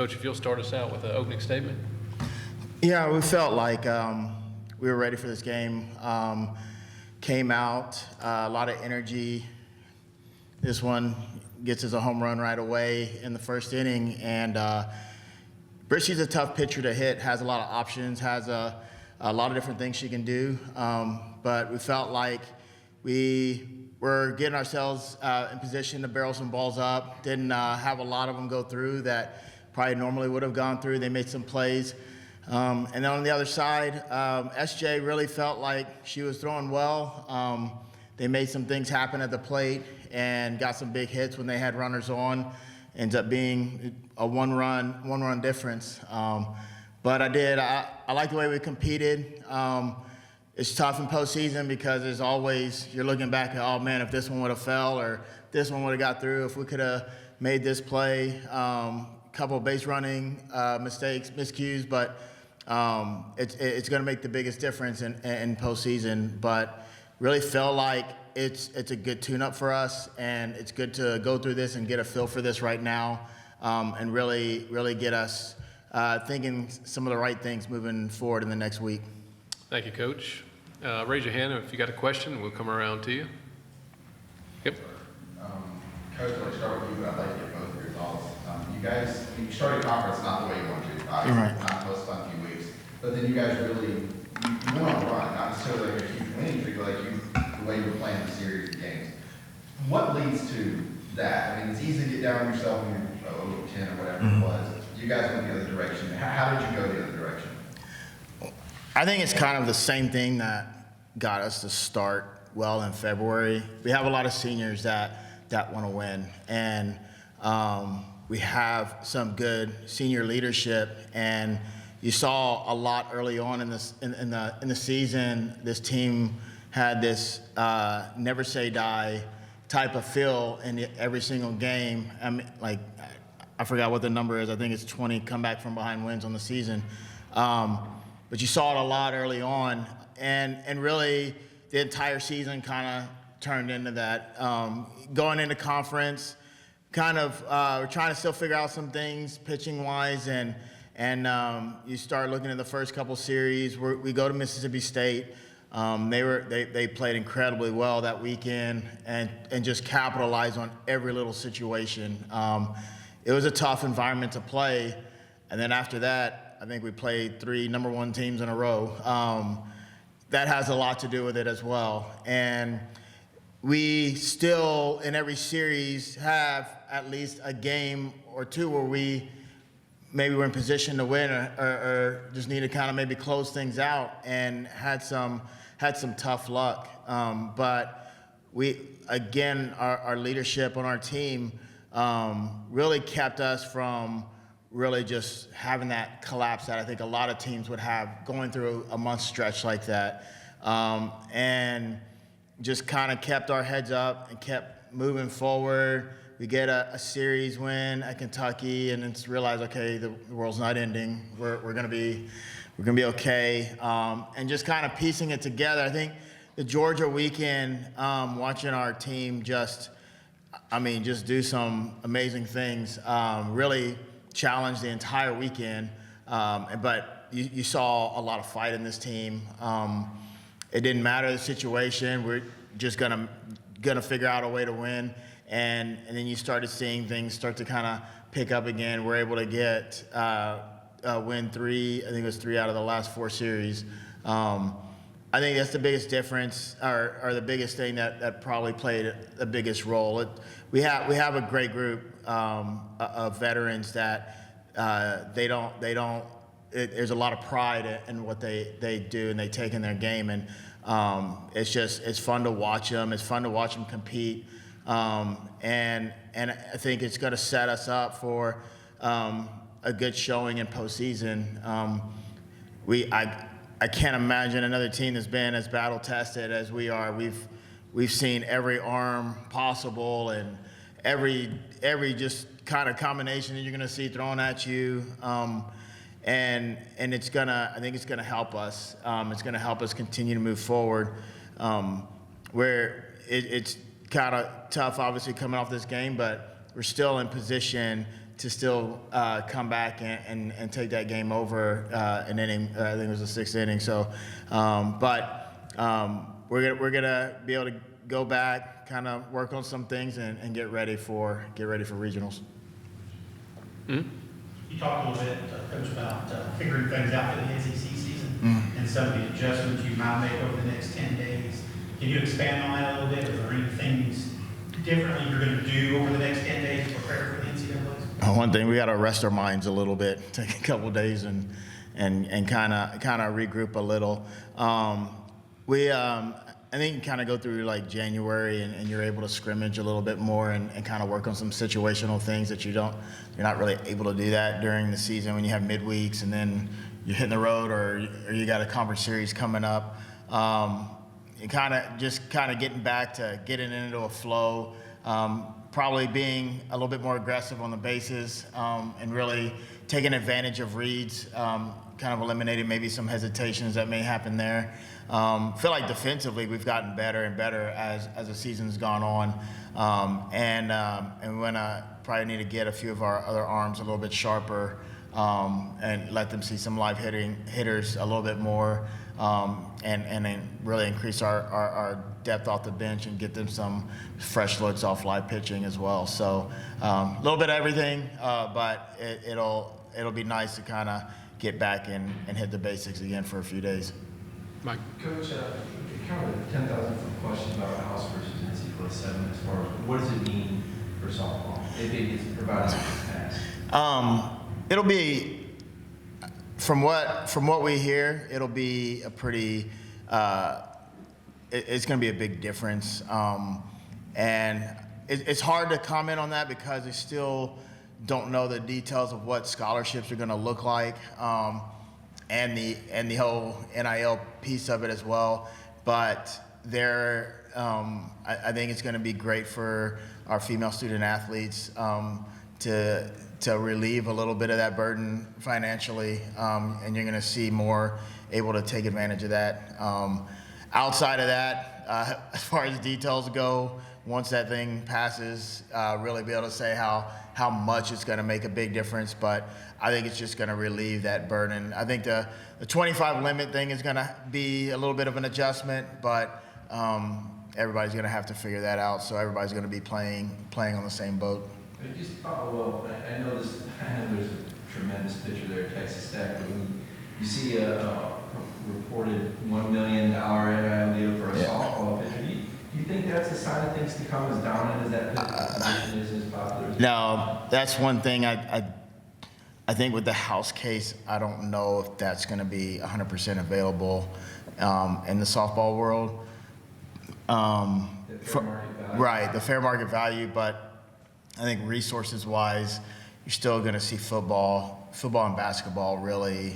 Coach, if you'll start us out with an opening statement. Yeah, we felt like we were ready for this game. Came out, a lot of energy. This one gets us a home run right away in the first inning. And Brissy's a tough pitcher to hit, has a lot of options, has a lot of different things she can do. But we felt like we were getting ourselves in position to barrel some balls up. Didn't have a lot of them go through that probably normally would have gone through. They made some plays. And then on the other side, SJ really felt like she was throwing well. They made some things happen at the plate and got some big hits when they had runners on. Ends up being a one-run difference. But I like the way we competed. It's tough in postseason because there's always, you're looking back at, oh man, if this one would have fell or this one would have got through, if we could have made this play. Couple of base running mistakes, miscues, but it's going to make the biggest difference in postseason. But really felt like it's a good tune-up for us, and it's good to go through this and get a feel for this right now, and really get us thinking some of the right things moving forward in the next week. Thank you, Coach. Raise your hand if you got a question. We'll come around to you. Yep. Coach, let's start with you. I'd like to get both of your thoughts. You started conference not the way you wanted to, obviously, right. Not most fun few weeks, but then you guys really, you went on a run, not necessarily like a huge winning streak, but like the way you were playing the series of games. What leads to that? I mean, it's easy to get down on yourself when you're 0-10 or whatever it was. You guys went the other direction. How did you go the other direction? I think it's kind of the same thing that got us to start well in February. We have a lot of seniors that want to win, and we have some good senior leadership, and you saw a lot early on in the season. This team had this never say die type of feel in every single game. I mean, like, I forgot what the number is. I think it's 20 comeback from behind wins on the season. But you saw it a lot early on, and really the entire season kind of turned into that. Going into conference, kind of we're trying to still figure out some things pitching wise, and you start looking at the first couple series. We go to Mississippi State. They played incredibly well that weekend and just capitalized on every little situation. It was a tough environment to play, and then after that, I think we played 3 number 1 teams in a row. That has a lot to do with it as well. And we still, in every series, have at least a game or two where we maybe were in position to win or just need to kind of maybe close things out, and had some tough luck. But we, again, our leadership on our team really kept us from really just having that collapse that I think a lot of teams would have going through a month stretch like that. And just kind of kept our heads up and kept moving forward. We get a series win at Kentucky, and then realize, okay, the world's not ending. We're gonna be okay. And just kind of piecing it together. I think the Georgia weekend, watching our team just do some amazing things. Really challenged the entire weekend. But you saw a lot of fight in this team. It didn't matter the situation. We're just gonna figure out a way to win, and then you started seeing things start to kind of pick up again. We're able to get win 3. I think it was 3 out of the last 4 series. I think that's the biggest difference, or the biggest thing that probably played the biggest role. We have a great group of veterans that there's a lot of pride in what they do and they take in their game, and it's fun to watch them. It's fun to watch them compete, and I think it's going to set us up for a good showing in postseason. I can't imagine another team that's been as battle tested as we are. We've seen every arm possible and every just kind of combination that you're going to see thrown at you. And I think it's gonna help us. It's gonna help us continue to move forward. Where it's kind of tough, obviously, coming off this game, but we're still in position still come back and take that game over an inning. I think it was the sixth inning. So, we're gonna be able to go back, kind of work on some things, and get ready for regionals. You talked a little bit, Coach, about figuring things out for the NCC season and some of the adjustments you might make over the next 10 days. Can you expand on that a little bit? Are there any things differently you're going to do over the next 10 days to prepare for the NCAA? One thing, we got to rest our minds a little bit, take a couple days and kind of regroup a little. I think you kind of go through like January and you're able to scrimmage a little bit more and kind of work on some situational things that you're not really able to do that during the season when you have midweeks and then you're hitting the road or you got a conference series coming up. You kind of getting back to getting into a flow, probably being a little bit more aggressive on the bases and really taking advantage of reads, kind of eliminating maybe some hesitations that may happen there. Feel like defensively we've gotten better and better as the season's gone on, and we're gonna probably need to get a few of our other arms a little bit sharper and let them see some live hitters a little bit more, and then really increase our depth off the bench and get them some fresh looks off live pitching as well. So a little bit of everything, but it'll be nice to kind of get back and hit the basics again for a few days. Mike? Coach, kind of a 10,000-foot question about house versus NCAA 7 as far as what does it mean for softball if it gets provided in the past? It'll be, from what we hear, it'll be a pretty, it's going to be a big difference. And it's hard to comment on that because we still don't know the details of what scholarships are going to look like. And the whole NIL piece of it as well, but I think it's going to be great for our female student athletes to relieve a little bit of that burden financially, and you're going to see more able to take advantage of that. Outside of that, as far as details go, once that thing passes, really be able to say how much it's going to make a big difference, but I think it's just going to relieve that burden. I think the 25 limit thing is going to be a little bit of an adjustment, but everybody's going to have to figure that out, so everybody's going to be playing on the same boat. Just follow up. I know there's a tremendous pitcher there at Texas Tech, but when you see a reported $1 million NIL deal for a softball pitcher, do you think that's a sign of things to come, as dominant as that position is, as popular? No, that's one thing. I think with the house case, I don't know if that's going to be 100% available in the softball world. The fair market value. Right, the fair market value, but I think resources-wise, you're still going to see football and basketball really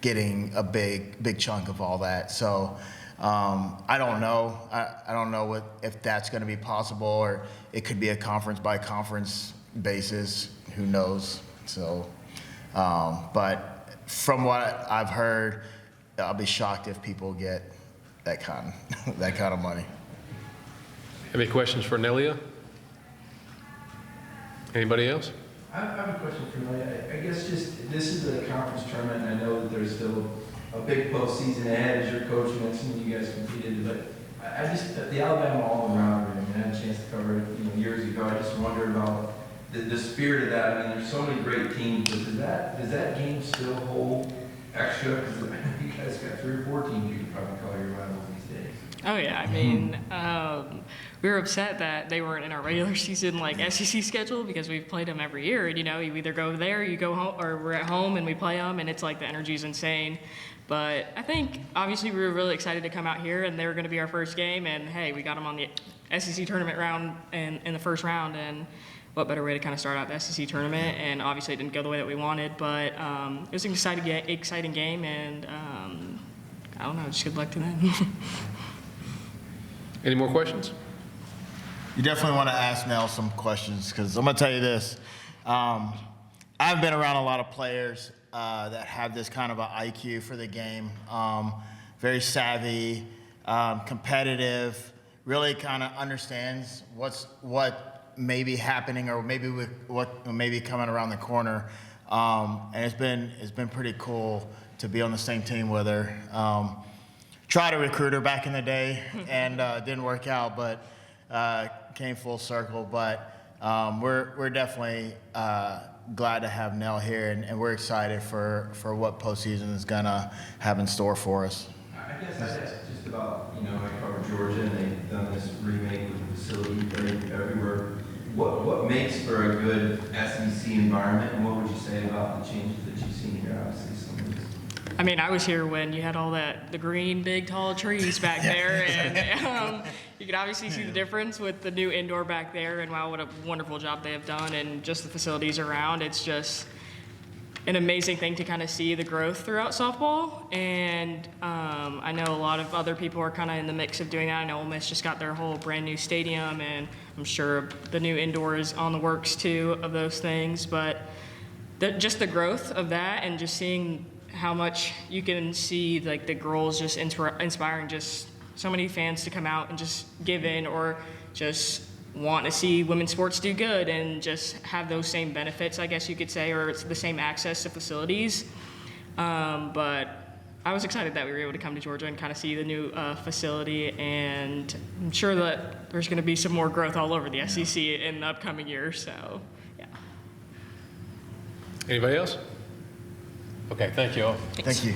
getting a big chunk of all that. So I don't know. I don't know if that's going to be possible, or it could be a conference by conference basis. Who knows? So, but from what I've heard, I'll be shocked if people get that kind of money. Any questions for Nelia? Anybody else? I have a question for you. I guess just this is a conference tournament, and I know that there's still a big postseason ahead, as your coach mentioned when you guys competed. But I just the Alabama Auburn rivalry. I mean, I had a chance to cover it years ago. I just wondered about the spirit of that. I mean, there's so many great teams, but does that game still hold extra? Because you guys got 3 or 4 teams you could probably call your rivals these days. Oh yeah, I mean, we were upset that they weren't in our regular season SEC schedule because we've played them every year. And, you either go there, you go home, or we're at home and we play them, and it's like the energy's insane. But I think obviously we were really excited to come out here, and they were going to be our first game. And hey, we got them on the SEC tournament round in the first round, and what better way to kind of start out the SEC tournament? And obviously it didn't go the way that we wanted, but it was an exciting game, and I don't know, just good luck to them. Any more questions? You definitely want to ask Mel some questions, because I'm going to tell you this. I've been around a lot of players that have this kind of an IQ for the game, very savvy, competitive, really kind of understands what maybe happening or maybe with what maybe coming around the corner. And it's been pretty cool to be on the same team with her. Tried to recruit her back in the day and didn't work out, but came full circle. But we're definitely glad to have Nell here, and we're excited for what postseason is gonna have in store for us. I guess I'd ask just about, I covered Georgia and they've done this remake with the facility everywhere. What makes for a good SEC environment, and what would you say about the changes that you've seen here? Obviously, some of these. I mean, I was here when you had all the green, big, tall trees back there, and you could obviously see the difference with the new indoor back there, and wow, what a wonderful job they have done, and just the facilities around. It's just an amazing thing to kind of see the growth throughout softball, and I know a lot of other people are kind of in the mix of doing that. I know Ole Miss just got their whole brand new stadium, and I'm sure the new indoor is on the works too of those things, but just the growth of that and just seeing how much you can see like the girls just inspiring just so many fans to come out and just give in or just want to see women's sports do good and just have those same benefits, I guess you could say, or it's the same access to facilities. But I was excited that we were able to come to Georgia and kind of see the new facility, and I'm sure that there's going to be some more growth all over the SEC in the upcoming years. So, yeah. Anybody else? Okay, thank you all. Thank you.